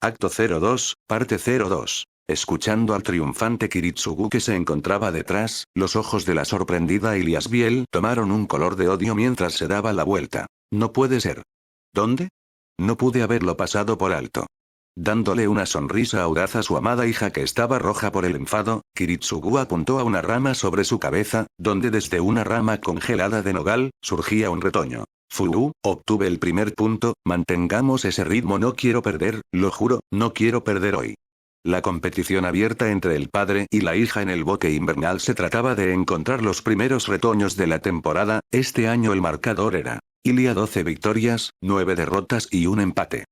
Acto 02, parte 02. Escuchando al triunfante Kiritsugu que se encontraba detrás, los ojos de la sorprendida Iliasbiel tomaron un color de odio mientras se daba la vuelta. No puede ser. ¿Dónde? No pude haberlo pasado por alto. Dándole una sonrisa audaz a su amada hija que estaba roja por el enfado, Kiritsugu apuntó a una rama sobre su cabeza, donde desde una rama congelada de nogal, surgía un retoño. Obtuve el primer punto, mantengamos ese ritmo, no quiero perder, lo juro, no quiero perder hoy. La competición abierta entre el padre y la hija en el bote invernal se trataba de encontrar los primeros retoños de la temporada. Este año el marcador era Ilia 12 victorias, 9 derrotas y un empate.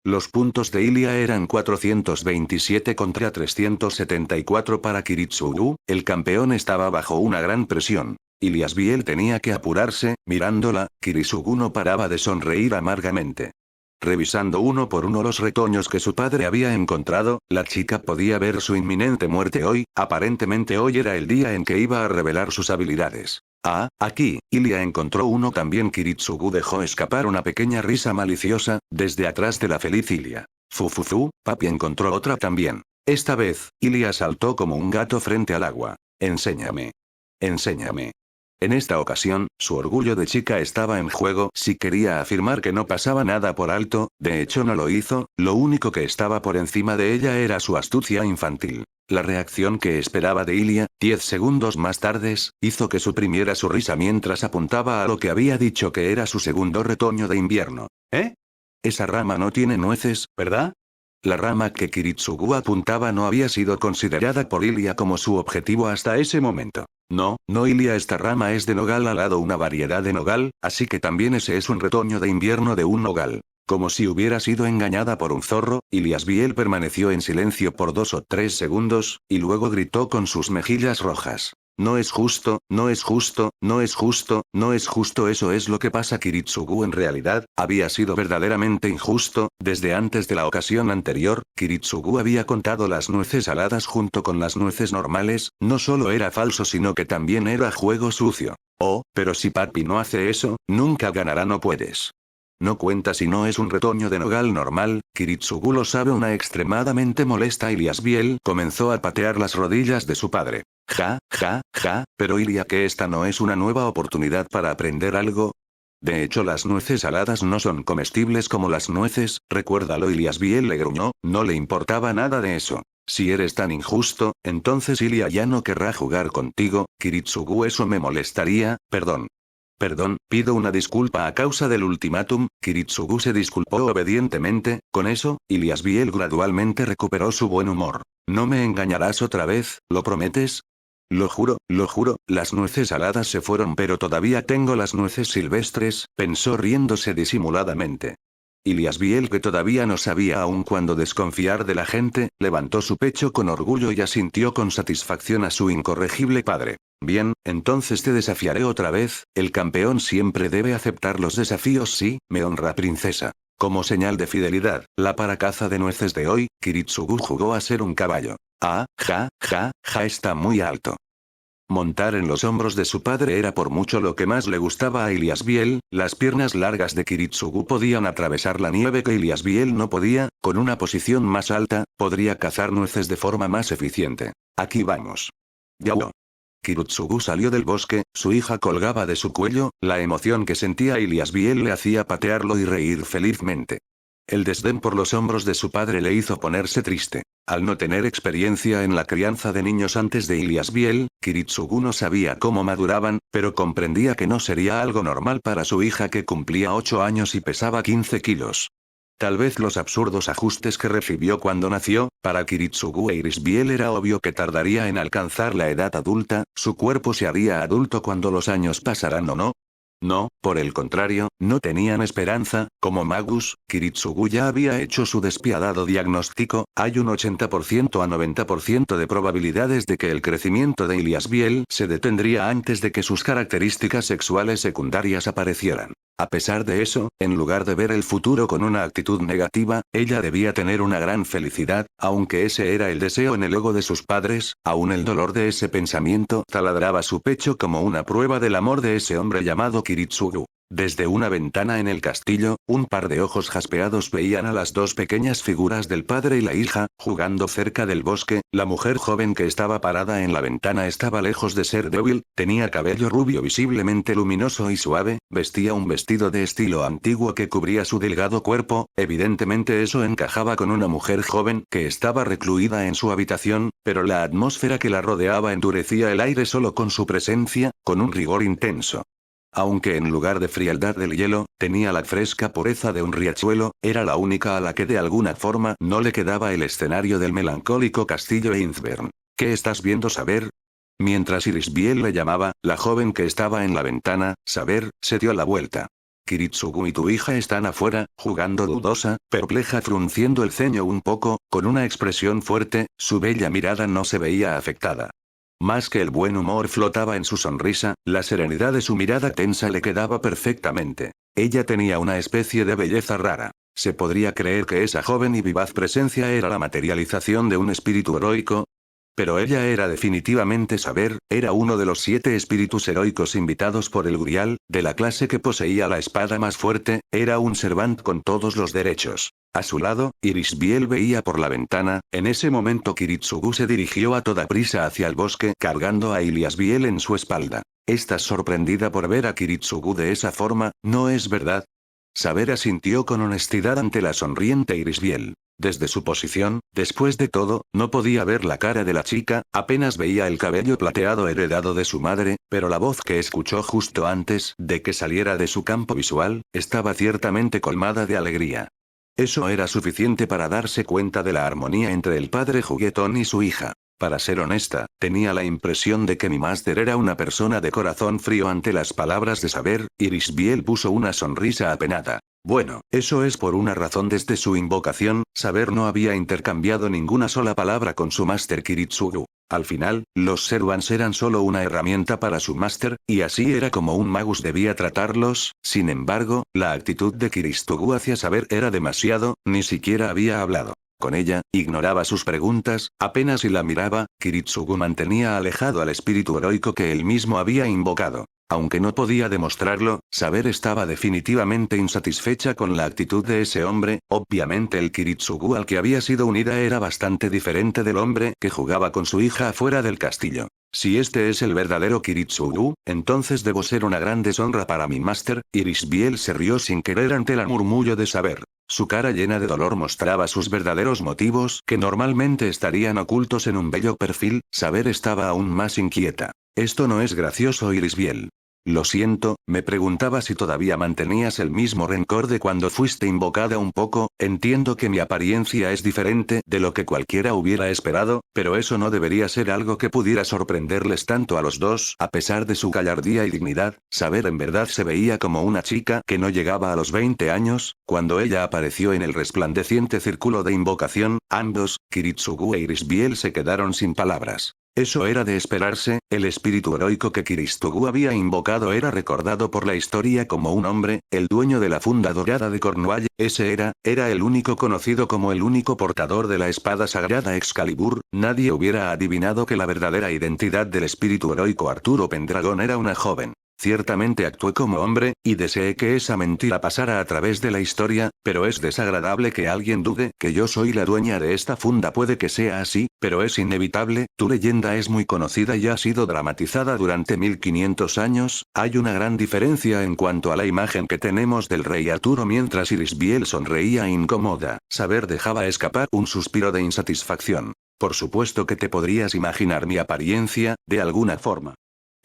Los puntos de Ilia eran 427 contra 374 para Kiritsugu, el campeón estaba bajo una gran presión. Iliasbiel tenía que apurarse, mirándola, Kiritsugu no paraba de sonreír amargamente. Revisando uno por uno los retoños que su padre había encontrado, la chica podía ver su inminente muerte hoy, aparentemente hoy era el día en que iba a revelar sus habilidades. Ah, aquí, Ilia encontró uno también. Kiritsugu dejó escapar una pequeña risa maliciosa, desde atrás de la feliz Ilia. Fufufu, papi encontró otra también. Esta vez, Ilia saltó como un gato frente al agua. Enséñame. Enséñame. En esta ocasión, su orgullo de chica estaba en juego. Si quería afirmar que no pasaba nada por alto, de hecho no lo hizo, lo único que estaba por encima de ella era su astucia infantil. La reacción que esperaba de Ilia, 10 segundos más tarde, hizo que suprimiera su risa mientras apuntaba a lo que había dicho que era su segundo retoño de invierno. ¿Eh? Esa rama no tiene nueces, ¿verdad? La rama que Kiritsugu apuntaba no había sido considerada por Ilia como su objetivo hasta ese momento. No, Ilia, esta rama es de nogal alado, una variedad de nogal, así que también ese es un retoño de invierno de un nogal. Como si hubiera sido engañada por un zorro, Iliasbiel permaneció en silencio por 2 o 3 segundos, y luego gritó con sus mejillas rojas. No es justo, no es justo, no es justo, no es justo. Eso es lo que pasa. Kiritsugu en realidad, había sido verdaderamente injusto. Desde antes de la ocasión anterior, Kiritsugu había contado las nueces aladas junto con las nueces normales, no solo era falso sino que también era juego sucio. Oh, pero si papi no hace eso, nunca ganará. No puedes. No cuenta si no es un retoño de nogal normal. Kiritsugu lo sabe. Una extremadamente molesta Iliasbiel comenzó a patear las rodillas de su padre. Ja, pero Ilia, que esta no es una nueva oportunidad para aprender algo. De hecho, las nueces aladas no son comestibles como las nueces, recuérdalo. Iliasbiel le gruñó, no le importaba nada de eso. Si eres tan injusto, entonces Ilia ya no querrá jugar contigo, Kiritsugu, eso me molestaría. Perdón, pido una disculpa a causa del ultimátum. Kiritsugu se disculpó obedientemente. Con eso, Iliasbiel gradualmente recuperó su buen humor. ¿No me engañarás otra vez, lo prometes? Lo juro, las nueces aladas se fueron, pero todavía tengo las nueces silvestres, pensó riéndose disimuladamente. Iliasbiel, que todavía no sabía aún cuándo desconfiar de la gente, levantó su pecho con orgullo y asintió con satisfacción a su incorregible padre. Bien, entonces te desafiaré otra vez. El campeón siempre debe aceptar los desafíos. Sí, me honra, princesa. Como señal de fidelidad, la paracaza de nueces de hoy, Kiritsugu jugó a ser un caballo. Ah, está muy alto. Montar en los hombros de su padre era por mucho lo que más le gustaba a Iliasbiel. Las piernas largas de Kiritsugu podían atravesar la nieve que Iliasbiel no podía. Con una posición más alta, podría cazar nueces de forma más eficiente. Aquí vamos. Yao. Kiritsugu salió del bosque, su hija colgaba de su cuello, la emoción que sentía Iliasbiel le hacía patearlo y reír felizmente. El desdén por los hombros de su padre le hizo ponerse triste. Al no tener experiencia en la crianza de niños antes de Iliasbiel, Kiritsugu no sabía cómo maduraban, pero comprendía que no sería algo normal para su hija que cumplía 8 años y pesaba 15 kilos. Tal vez los absurdos ajustes que recibió cuando nació, para Kiritsugu e Iliasbiel era obvio que tardaría en alcanzar la edad adulta, su cuerpo se haría adulto cuando los años pasaran, ¿o no? No, por el contrario, no tenían esperanza. Como Magus, Kiritsugu ya había hecho su despiadado diagnóstico. Hay un 80% a 90% de probabilidades de que el crecimiento de Iliasbiel se detendría antes de que sus características sexuales secundarias aparecieran. A pesar de eso, en lugar de ver el futuro con una actitud negativa, ella debía tener una gran felicidad, aunque ese era el deseo en el ego de sus padres. Aún el dolor de ese pensamiento taladraba su pecho como una prueba del amor de ese hombre llamado Kiritsugu. Desde una ventana en el castillo, un par de ojos jaspeados veían a las dos pequeñas figuras del padre y la hija, jugando cerca del bosque. La mujer joven que estaba parada en la ventana estaba lejos de ser débil, tenía cabello rubio visiblemente luminoso y suave, vestía un vestido de estilo antiguo que cubría su delgado cuerpo, evidentemente eso encajaba con una mujer joven que estaba recluida en su habitación, pero la atmósfera que la rodeaba endurecía el aire solo con su presencia, con un rigor intenso. Aunque en lugar de frialdad del hielo, tenía la fresca pureza de un riachuelo, era la única a la que de alguna forma no le quedaba el escenario del melancólico castillo Innsbern. ¿Qué estás viendo, Saber? Mientras Irisbiel le llamaba, la joven que estaba en la ventana, Saber, se dio la vuelta. Kiritsugu y tu hija están afuera, jugando dudosa, perpleja, frunciendo el ceño un poco, con una expresión fuerte, su bella mirada no se veía afectada. Más que el buen humor flotaba en su sonrisa, la serenidad de su mirada tensa le quedaba perfectamente. Ella tenía una especie de belleza rara. ¿Se podría creer que esa joven y vivaz presencia era la materialización de un espíritu heroico? Pero ella era definitivamente Saber, era uno de los 7 espíritus heroicos invitados por el Grial, de la clase que poseía la espada más fuerte, era un servant con todos los derechos. A su lado, Irisbiel veía por la ventana. En ese momento Kiritsugu se dirigió a toda prisa hacia el bosque cargando a Iliasbiel en su espalda. ¿Estás sorprendida por ver a Kiritsugu de esa forma, no es verdad? Saber asintió con honestidad ante la sonriente Irisbiel. Desde su posición, después de todo, no podía ver la cara de la chica, apenas veía el cabello plateado heredado de su madre, pero la voz que escuchó justo antes de que saliera de su campo visual, estaba ciertamente colmada de alegría. Eso era suficiente para darse cuenta de la armonía entre el padre juguetón y su hija. Para ser honesta, tenía la impresión de que mi máster era una persona de corazón frío ante las palabras de Saber. Irisbiel puso una sonrisa apenada. Bueno, eso es por una razón. Desde su invocación, Saber no había intercambiado ninguna sola palabra con su máster Kiritsugu. Al final, los servants eran solo una herramienta para su máster, y así era como un magus debía tratarlos. Sin embargo, la actitud de Kiritsugu hacia Saber era demasiado, ni siquiera había hablado con ella, ignoraba sus preguntas, apenas si la miraba. Kiritsugu mantenía alejado al espíritu heroico que él mismo había invocado. Aunque no podía demostrarlo, Saber estaba definitivamente insatisfecha con la actitud de ese hombre. Obviamente el Kiritsugu al que había sido unida era bastante diferente del hombre que jugaba con su hija afuera del castillo. Si este es el verdadero Kiritsugu, entonces debo ser una gran deshonra para mi máster. Irisbiel se rió sin querer ante el murmullo de Saber. Su cara llena de dolor mostraba sus verdaderos motivos que normalmente estarían ocultos en un bello perfil. Saber estaba aún más inquieta. Esto no es gracioso, Irisbiel. Lo siento, me preguntaba si todavía mantenías el mismo rencor de cuando fuiste invocada un poco. Entiendo que mi apariencia es diferente de lo que cualquiera hubiera esperado, pero eso no debería ser algo que pudiera sorprenderles tanto a los dos. A pesar de su gallardía y dignidad, Saber en verdad se veía como una chica que no llegaba a los 20 años. Cuando ella apareció en el resplandeciente círculo de invocación, ambos, Kiritsugu e Irisbiel, se quedaron sin palabras. Eso era de esperarse. El espíritu heroico que Kiritsugu había invocado era recordado por la historia como un hombre, el dueño de la funda dorada de Cornwall. Ese era el único conocido como el único portador de la espada sagrada Excalibur. Nadie hubiera adivinado que la verdadera identidad del espíritu heroico Arturo Pendragon era una joven. Ciertamente actué como hombre, y deseé que esa mentira pasara a través de la historia, pero es desagradable que alguien dude que yo soy la dueña de esta funda. Puede que sea así, pero es inevitable. Tu leyenda es muy conocida y ha sido dramatizada durante 1500 años. Hay una gran diferencia en cuanto a la imagen que tenemos del rey Arturo. Mientras Irisbiel sonreía incómoda, Saber dejaba escapar un suspiro de insatisfacción. Por supuesto que te podrías imaginar mi apariencia, de alguna forma.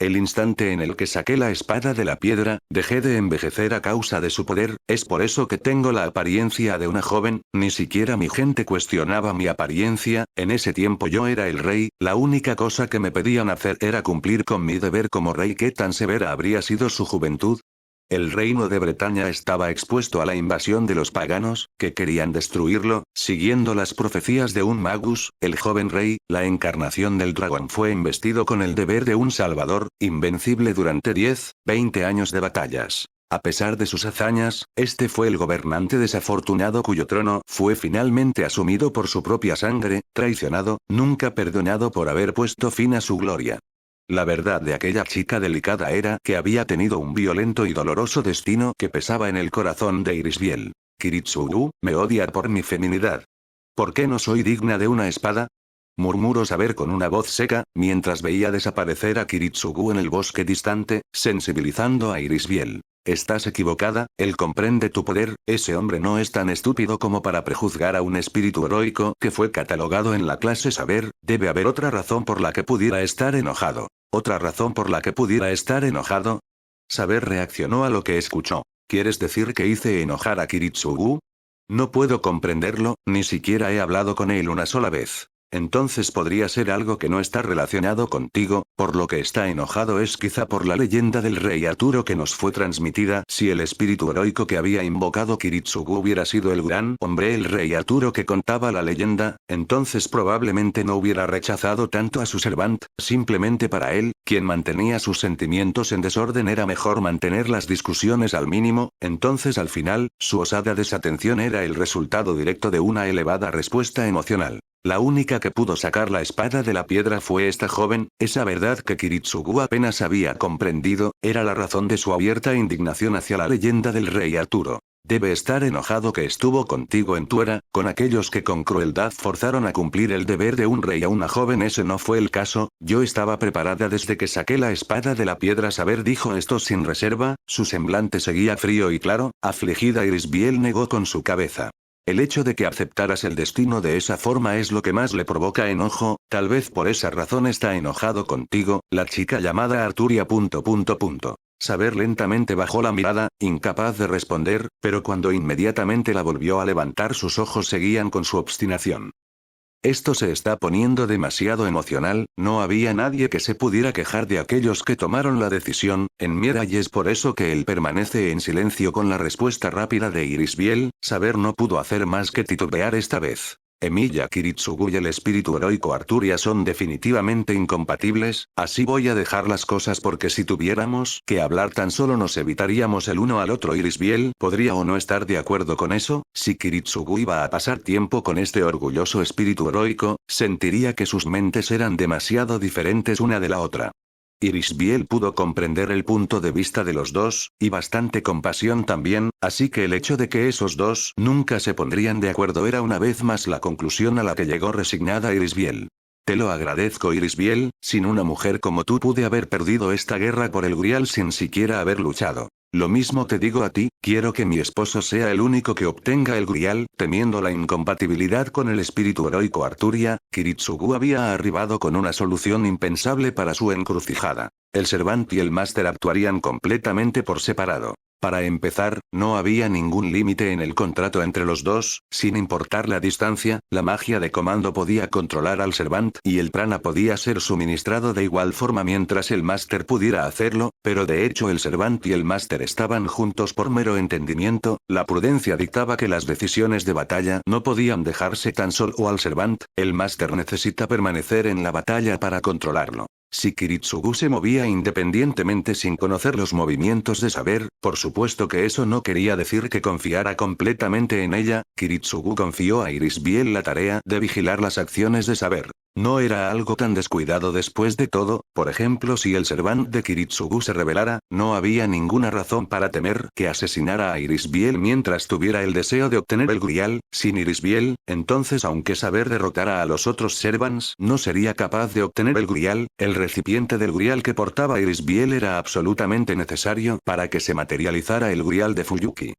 El instante en el que saqué la espada de la piedra, dejé de envejecer a causa de su poder. Es por eso que tengo la apariencia de una joven. Ni siquiera mi gente cuestionaba mi apariencia. En ese tiempo yo era el rey. La única cosa que me pedían hacer era cumplir con mi deber como rey. ¿Qué tan severa habría sido su juventud? El reino de Bretaña estaba expuesto a la invasión de los paganos, que querían destruirlo. Siguiendo las profecías de un magus, el joven rey, la encarnación del dragón, fue investido con el deber de un salvador, invencible durante 10-20 años de batallas. A pesar de sus hazañas, este fue el gobernante desafortunado cuyo trono fue finalmente asumido por su propia sangre, traicionado, nunca perdonado por haber puesto fin a su gloria. La verdad de aquella chica delicada era que había tenido un violento y doloroso destino que pesaba en el corazón de Irisbiel. Kiritsugu, me odia por mi feminidad. ¿Por qué no soy digna de una espada? Murmuró Saber con una voz seca, mientras veía desaparecer a Kiritsugu en el bosque distante, sensibilizando a Irisbiel. Estás equivocada, él comprende tu poder, ese hombre no es tan estúpido como para prejuzgar a un espíritu heroico que fue catalogado en la clase Saber, debe haber otra razón por la que pudiera estar enojado. ¿Otra razón por la que pudiera estar enojado? Saber reaccionó a lo que escuchó. ¿Quieres decir que hice enojar a Kiritsugu? No puedo comprenderlo, ni siquiera he hablado con él una sola vez. Entonces podría ser algo que no está relacionado contigo, por lo que está enojado es quizá por la leyenda del rey Arturo que nos fue transmitida. Si el espíritu heroico que había invocado Kiritsugu hubiera sido el gran hombre el rey Arturo que contaba la leyenda, entonces probablemente no hubiera rechazado tanto a su servant, simplemente para él, quien mantenía sus sentimientos en desorden era mejor mantener las discusiones al mínimo, entonces al final, su osada desatención era el resultado directo de una elevada respuesta emocional. La única que pudo sacar la espada de la piedra fue esta joven, esa verdad que Kiritsugu apenas había comprendido, era la razón de su abierta indignación hacia la leyenda del rey Arturo. Debe estar enojado que estuvo contigo en tu era, con aquellos que con crueldad forzaron a cumplir el deber de un rey a una joven. Ese no fue el caso, yo estaba preparada desde que saqué la espada de la piedra. Saber dijo esto sin reserva, su semblante seguía frío y claro, afligida. Irisbiel negó con su cabeza. El hecho de que aceptaras el destino de esa forma es lo que más le provoca enojo, tal vez por esa razón está enojado contigo, la chica llamada Arturia. Saber lentamente bajó la mirada, incapaz de responder, pero cuando inmediatamente la volvió a levantar sus ojos seguían con su obstinación. Esto se está poniendo demasiado emocional, no había nadie que se pudiera quejar de aquellos que tomaron la decisión, en Miera y es por eso que él permanece en silencio con la respuesta rápida de Irisbiel. Saber no pudo hacer más que titubear esta vez. Emilia Kiritsugu y el espíritu heroico Arturia son definitivamente incompatibles, así voy a dejar las cosas porque si tuviéramos que hablar tan solo nos evitaríamos el uno al otro. Irisbiel podría o no estar de acuerdo con eso, si Kiritsugu iba a pasar tiempo con este orgulloso espíritu heroico, sentiría que sus mentes eran demasiado diferentes una de la otra. Irisbiel pudo comprender el punto de vista de los dos, y bastante compasión también, así que el hecho de que esos dos nunca se pondrían de acuerdo era una vez más la conclusión a la que llegó resignada Irisbiel. Te lo agradezco Irisbiel, sin una mujer como tú pude haber perdido esta guerra por el Grial sin siquiera haber luchado. Lo mismo te digo a ti, quiero que mi esposo sea el único que obtenga el Grial. Temiendo la incompatibilidad con el espíritu heroico Arturia, Kiritsugu había arribado con una solución impensable para su encrucijada. El Servant y el Máster actuarían completamente por separado. Para empezar, no había ningún límite en el contrato entre los dos, sin importar la distancia, la magia de comando podía controlar al Servant y el prana podía ser suministrado de igual forma mientras el Máster pudiera hacerlo, pero de hecho el Servant y el Máster estaban juntos por mero entendimiento, la prudencia dictaba que las decisiones de batalla no podían dejarse tan solo al Servant, el Máster necesita permanecer en la batalla para controlarlo. Si Kiritsugu se movía independientemente sin conocer los movimientos de Saber, por supuesto que eso no quería decir que confiara completamente en ella. Kiritsugu confió a Irisbiel la tarea de vigilar las acciones de Saber. No era algo tan descuidado después de todo, por ejemplo si el Servant de Kiritsugu se rebelara, no había ninguna razón para temer que asesinara a Irisbiel mientras tuviera el deseo de obtener el Grial. Sin Irisbiel, entonces aunque Saber derrotara a los otros Servants no sería capaz de obtener el Grial. El recipiente del Grial que portaba Irisbiel era absolutamente necesario para que se materializara el Grial de Fuyuki.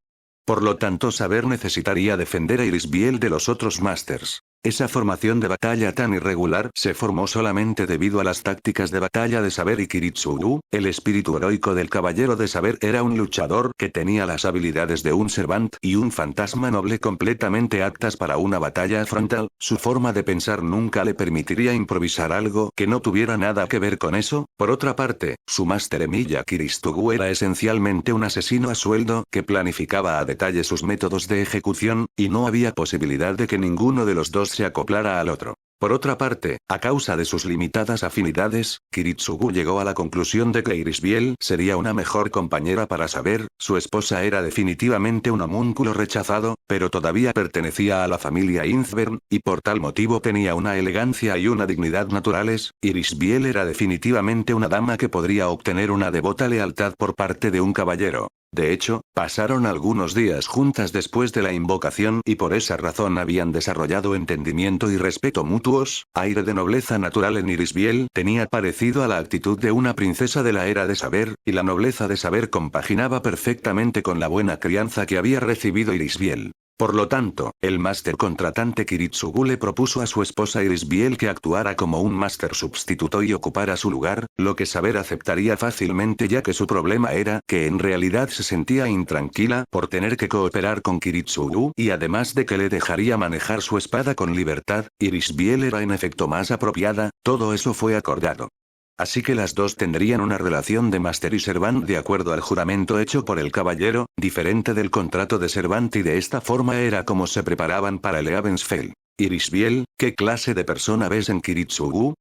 Por lo tanto Saber necesitaría defender a Irisbiel de los otros Masters. Esa formación de batalla tan irregular se formó solamente debido a las tácticas de batalla de Saber y Kiritsugu. El espíritu heroico del caballero de Saber era un luchador que tenía las habilidades de un Servant y un fantasma noble completamente aptas para una batalla frontal. Su forma de pensar nunca le permitiría improvisar algo que no tuviera nada que ver con eso. Por otra parte, su máster Emilia Kiritsugu era esencialmente un asesino a sueldo que planificaba a detalle sus métodos de ejecución, y no había posibilidad de que ninguno de los dos se acoplara al otro. Por otra parte, a causa de sus limitadas afinidades, Kiritsugu llegó a la conclusión de que Irisbiel sería una mejor compañera para saber, su esposa era definitivamente un homúnculo rechazado, pero todavía pertenecía a la familia Inzbern, y por tal motivo tenía una elegancia y una dignidad naturales. Irisbiel era definitivamente una dama que podría obtener una devota lealtad por parte de un caballero. De hecho, pasaron algunos días juntas después de la invocación y por esa razón habían desarrollado entendimiento y respeto mutuos. Aire de nobleza natural en Irisbiel tenía parecido a la actitud de una princesa de la era de saber, y la nobleza de saber compaginaba perfectamente con la buena crianza que había recibido Irisbiel. Por lo tanto, el máster contratante Kiritsugu le propuso a su esposa Irisbiel que actuara como un máster sustituto y ocupara su lugar, lo que Saber aceptaría fácilmente ya que su problema era que en realidad se sentía intranquila por tener que cooperar con Kiritsugu y además de que le dejaría manejar su espada con libertad, Irisbiel era en efecto más apropiada. Todo eso fue acordado. Así que las dos tendrían una relación de máster y servant de acuerdo al juramento hecho por el caballero, diferente del contrato de servant, y de esta forma era como se preparaban para el Eavensfell. Irisbiel, ¿qué clase de persona ves en Kiritsugu?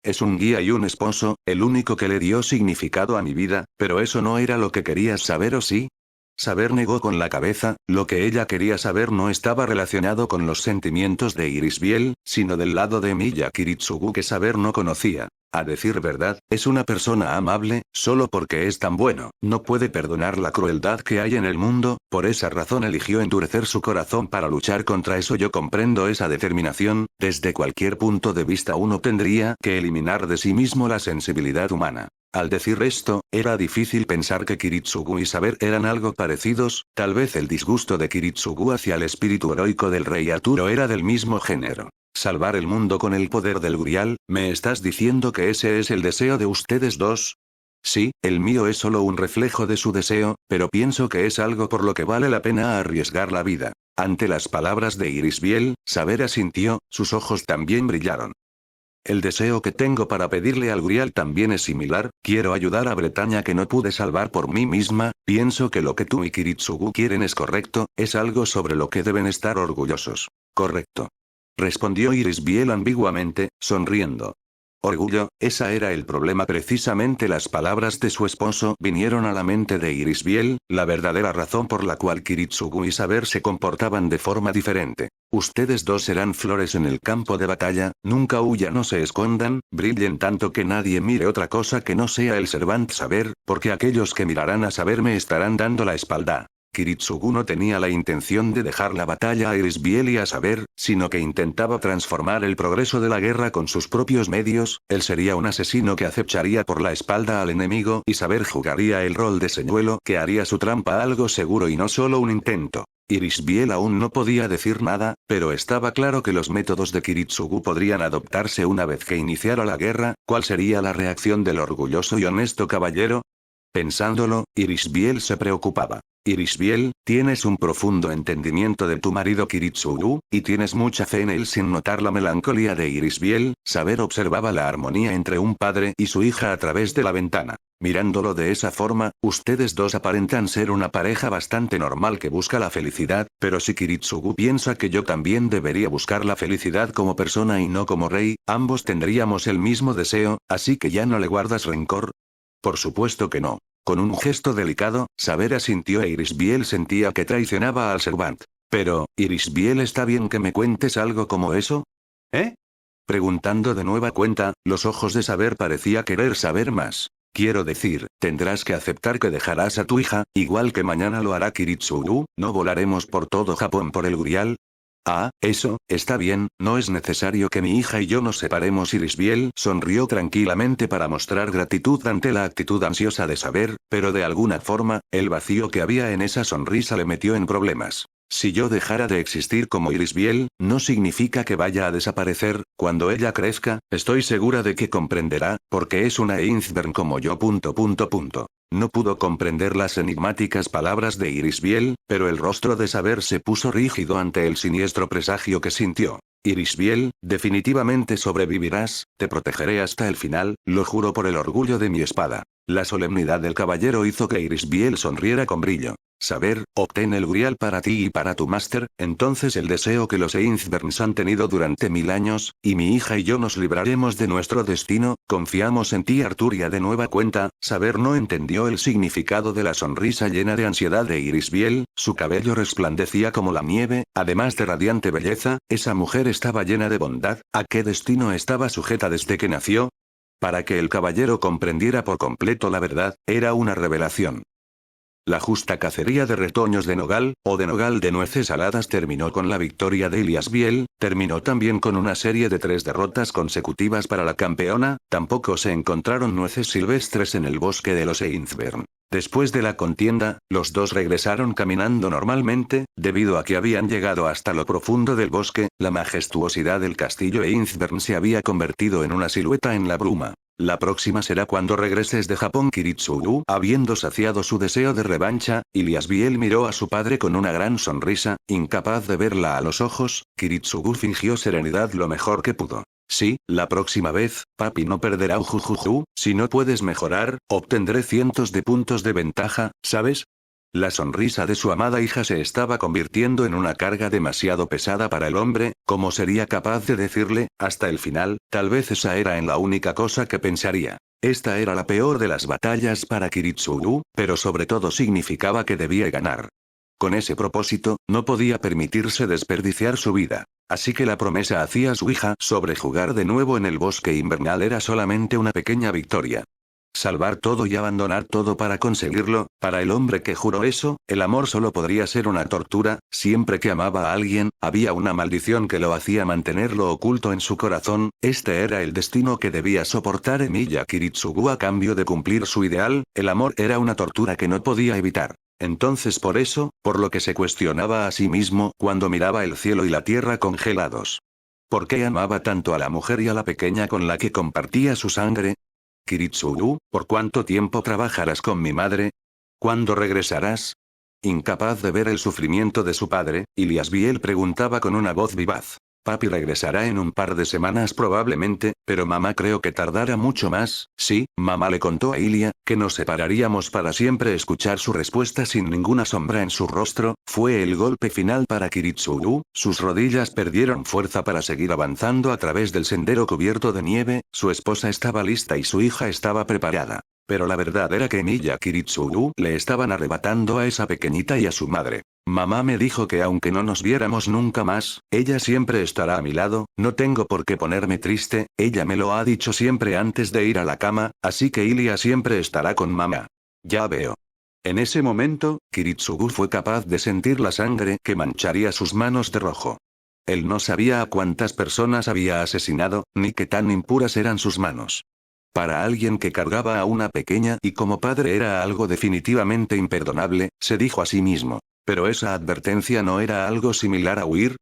Es un guía y un esposo, el único que le dio significado a mi vida, pero eso no era lo que querías saber, ¿o sí? Saber negó con la cabeza. Lo que ella quería saber no estaba relacionado con los sentimientos de Irisbiel, sino del lado de Miya Kiritsugu que Saber no conocía. A decir verdad, es una persona amable, solo porque es tan bueno, no puede perdonar la crueldad que hay en el mundo, por esa razón eligió endurecer su corazón para luchar contra eso. Yo comprendo esa determinación. Desde cualquier punto de vista uno tendría que eliminar de sí mismo la sensibilidad humana. Al decir esto, era difícil pensar que Kiritsugu y Saber eran algo parecidos. Tal vez el disgusto de Kiritsugu hacia el espíritu heroico del rey Arturo era del mismo género. Salvar el mundo con el poder del Gurial. ¿Me estás diciendo que ese es el deseo de ustedes dos? Sí, el mío es solo un reflejo de su deseo, pero pienso que es algo por lo que vale la pena arriesgar la vida. Ante las palabras de Irisbiel, Saber asintió, sus ojos también brillaron. El deseo que tengo para pedirle al Gurial también es similar. Quiero ayudar a Bretaña que no pude salvar por mí misma. Pienso que lo que tú y Kiritsugu quieren es correcto, es algo sobre lo que deben estar orgullosos. Correcto. Respondió Irisbiel ambiguamente, sonriendo. Orgullo, esa era el problema. Precisamente las palabras de su esposo vinieron a la mente de Irisbiel, la verdadera razón por la cual Kiritsugu y Saber se comportaban de forma diferente. Ustedes dos serán flores en el campo de batalla, nunca huyan o se escondan, brillen tanto que nadie mire otra cosa que no sea el servant Saber, porque aquellos que mirarán a Saber me estarán dando la espalda. Kiritsugu no tenía la intención de dejar la batalla a Irisbiel y a Saber, sino que intentaba transformar el progreso de la guerra con sus propios medios. Él sería un asesino que acecharía por la espalda al enemigo y Saber jugaría el rol de señuelo que haría su trampa algo seguro y no solo un intento. Irisbiel aún no podía decir nada, pero estaba claro que los métodos de Kiritsugu podrían adoptarse una vez que iniciara la guerra. ¿Cuál sería la reacción del orgulloso y honesto caballero? Pensándolo, Irisbiel se preocupaba. Irisbiel, tienes un profundo entendimiento de tu marido Kiritsugu, y tienes mucha fe en él. Sin notar la melancolía de Irisbiel, Saber observaba la armonía entre un padre y su hija a través de la ventana. Mirándolo de esa forma, ustedes dos aparentan ser una pareja bastante normal que busca la felicidad, pero si Kiritsugu piensa que yo también debería buscar la felicidad como persona y no como rey, ambos tendríamos el mismo deseo, así que ya no le guardas rencor. Por supuesto que no. Con un gesto delicado, Saber asintió e Irisbiel sentía que traicionaba al servant. Pero, Irisbiel, ¿está bien que me cuentes algo como eso? ¿Eh? Preguntando de nueva cuenta, los ojos de Saber parecía querer saber más. Quiero decir, tendrás que aceptar que dejarás a tu hija, igual que mañana lo hará Kiritsugu. ¿No volaremos por todo Japón por el Gurial? Ah, eso, está bien, no es necesario que mi hija y yo nos separemos. Irisbiel sonrió tranquilamente para mostrar gratitud ante la actitud ansiosa de Saber, pero de alguna forma, el vacío que había en esa sonrisa le metió en problemas. Si yo dejara de existir como Irisbiel, no significa que vaya a desaparecer. Cuando ella crezca, estoy segura de que comprenderá, porque es una Inzbern como yo. No pudo comprender las enigmáticas palabras de Irisbiel, pero el rostro de Saber se puso rígido ante el siniestro presagio que sintió. Irisbiel, definitivamente sobrevivirás, te protegeré hasta el final, lo juro por el orgullo de mi espada. La solemnidad del caballero hizo que Irisbiel sonriera con brillo. saber, obtén el Grial para ti y para tu máster, entonces el deseo que los Einzberns han tenido durante 1000 años, y mi hija y yo nos libraremos de nuestro destino, confiamos en ti Arturia de nueva cuenta, saber no entendió el significado de la sonrisa llena de ansiedad de Irisbiel, su cabello resplandecía como la nieve, además de radiante belleza, esa mujer estaba llena de bondad, ¿a qué destino estaba sujeta desde que nació? Para que el caballero comprendiera por completo la verdad, era una revelación. La justa cacería de retoños de nogal, o de nogal de nueces aladas terminó con la victoria de Iliasbiel, terminó también con una serie de 3 derrotas consecutivas para la campeona, tampoco se encontraron nueces silvestres en el bosque de los Einzbern. Después de la contienda, los dos regresaron caminando normalmente, debido a que habían llegado hasta lo profundo del bosque, la majestuosidad del castillo Einzbern se había convertido en una silueta en la bruma. La próxima será cuando regreses de Japón Kiritsugu. Habiendo saciado su deseo de revancha, Iliasbiel miró a su padre con una gran sonrisa, incapaz de verla a los ojos, Kiritsugu fingió serenidad lo mejor que pudo. Sí, la próxima vez, papi no perderá ujujuju, si no puedes mejorar, obtendré cientos de puntos de ventaja, ¿sabes? La sonrisa de su amada hija se estaba convirtiendo en una carga demasiado pesada para el hombre, ¿cómo sería capaz de decirle, hasta el final? Tal vez esa era la única cosa que pensaría. Esta era la peor de las batallas para Kiritsugu, pero sobre todo significaba que debía ganar. Con ese propósito, no podía permitirse desperdiciar su vida. Así que la promesa hacia su hija sobre jugar de nuevo en el bosque invernal era solamente una pequeña victoria. Salvar todo y abandonar todo para conseguirlo, para el hombre que juró eso, el amor solo podría ser una tortura, siempre que amaba a alguien, había una maldición que lo hacía mantenerlo oculto en su corazón, este era el destino que debía soportar Emiya Kiritsugu a cambio de cumplir su ideal, el amor era una tortura que no podía evitar. Entonces por eso, por lo que se cuestionaba a sí mismo cuando miraba el cielo y la tierra congelados. ¿Por qué amaba tanto a la mujer y a la pequeña con la que compartía su sangre? Kiritsugu, ¿por cuánto tiempo trabajarás con mi madre? ¿Cuándo regresarás? Incapaz de ver el sufrimiento de su padre, Iliasbiel preguntaba con una voz vivaz. Papi regresará en un par de semanas probablemente, pero mamá creo que tardará mucho más. Sí, mamá le contó a Ilia, que nos separaríamos para siempre. Escuchar su respuesta sin ninguna sombra en su rostro, fue el golpe final para Kiritsugu, sus rodillas perdieron fuerza para seguir avanzando a través del sendero cubierto de nieve, su esposa estaba lista y su hija estaba preparada. Pero la verdad era que Emiya Kiritsugu le estaban arrebatando a esa pequeñita y a su madre. Mamá me dijo que aunque no nos viéramos nunca más, ella siempre estará a mi lado, no tengo por qué ponerme triste, ella me lo ha dicho siempre antes de ir a la cama, así que Ilia siempre estará con mamá. Ya veo. En ese momento, Kiritsugu fue capaz de sentir la sangre que mancharía sus manos de rojo. Él no sabía a cuántas personas había asesinado, ni qué tan impuras eran sus manos. Para alguien que cargaba a una pequeña y como padre era algo definitivamente imperdonable, se dijo a sí mismo. Pero esa advertencia no era algo similar a huir.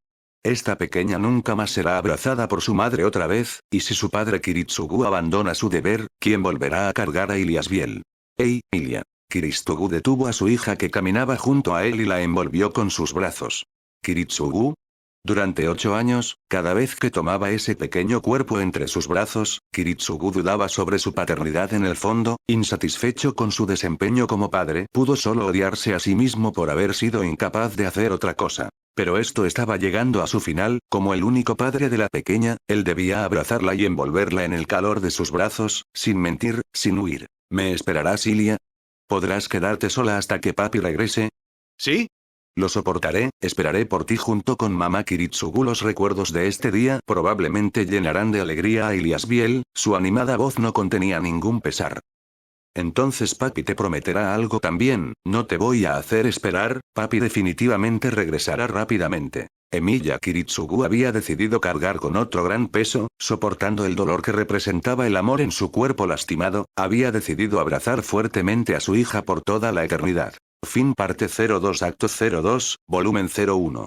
Esta pequeña nunca más será abrazada por su madre otra vez, y si su padre Kiritsugu abandona su deber, ¿quién volverá a cargar a Iliasbiel? ¡Ey, Ilia! Kiritsugu detuvo a su hija que caminaba junto a él y la envolvió con sus brazos. ¿Kiritsugu? Durante 8 años, cada vez que tomaba ese pequeño cuerpo entre sus brazos, Kiritsugu dudaba sobre su paternidad en el fondo, insatisfecho con su desempeño como padre, pudo solo odiarse a sí mismo por haber sido incapaz de hacer otra cosa. Pero esto estaba llegando a su final, como el único padre de la pequeña, él debía abrazarla y envolverla en el calor de sus brazos, sin mentir, sin huir. ¿Me esperarás, Ilia? ¿Podrás quedarte sola hasta que papi regrese? ¿Sí? Lo soportaré, esperaré por ti junto con mamá Kiritsugu. Los recuerdos de este día probablemente llenarán de alegría a Iliasbiel, su animada voz no contenía ningún pesar. Entonces papi te prometerá algo también, no te voy a hacer esperar, papi definitivamente regresará rápidamente. Emiya Kiritsugu había decidido cargar con otro gran peso, soportando el dolor que representaba el amor en su cuerpo lastimado, había decidido abrazar fuertemente a su hija por toda la eternidad. Fin parte 02 acto 02, volumen 01.